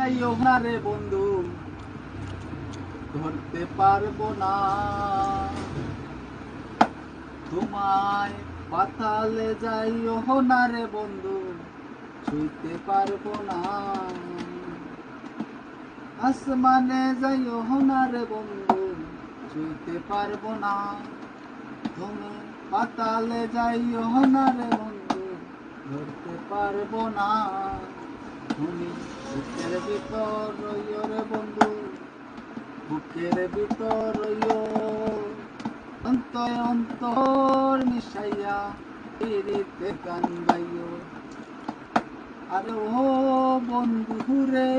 যাইও না রে বন্ধু, ধরতে পারবো না তোমায়। পাতালে যাইও না রে বন্ধু, ছুঁইতে পারবো না। আসমানে যাইও না রে বন্ধু, ছুঁইতে পারবো না। তুমি পাতালে যাইও না রে বন্ধু, ধরতে পারবো না। তুমি বুকের ভিতর রইও রে বন্ধু, বুকের ভিতর রইও। অন্তরে অন্তর মিশাইয়া পিরিতে গান গাইও। আরে ও বন্ধু রে,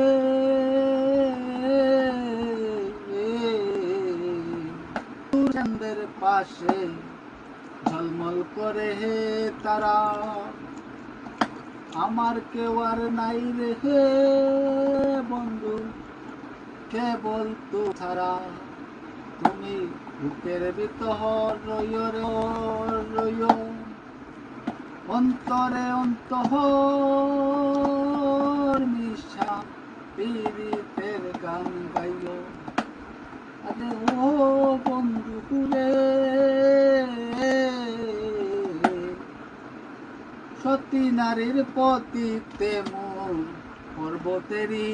চাঁদের পাশে ঝলমল করে হে তারা, আমার কেউ আর নাই রে হে বন্ধু, কেবল তো ছাড়া। তুমি বুকের ভিতর রইও রে রইও, অন্তরে অন্তর মিশা পীড়িতের গান গাইও। আরে ও বন্ধু রে, সতী নারীর পতিতে মোর পর্বতেরই